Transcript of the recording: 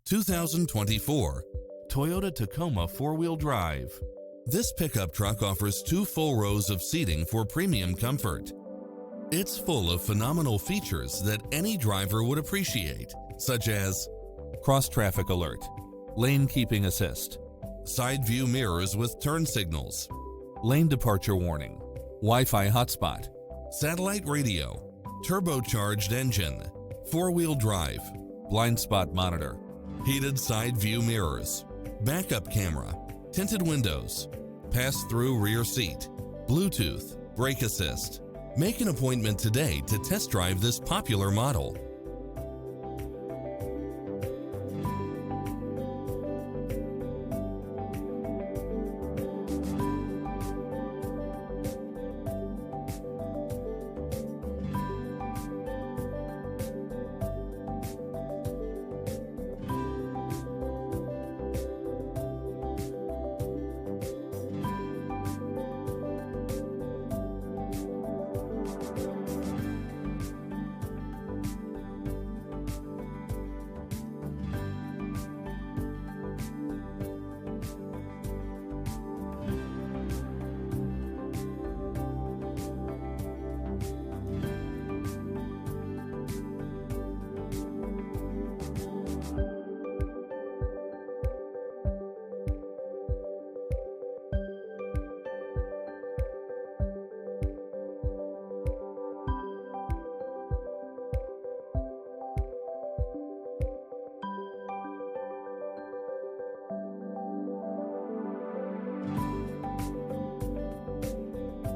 2024 Toyota Tacoma 4-wheel drive. This pickup truck offers 2 full rows of seating for premium comfort. It's full of phenomenal features that any driver would appreciate, such as cross-traffic alert, lane keeping assist, side view mirrors with turn signals, lane departure warning, Wi-Fi hotspot, satellite radio, turbocharged engine, 4-wheel drive, blind spot monitor, heated side view mirrors, backup camera, tinted windows, pass-through rear seat, Bluetooth, brake assist. Make an appointment today to test drive this popular model.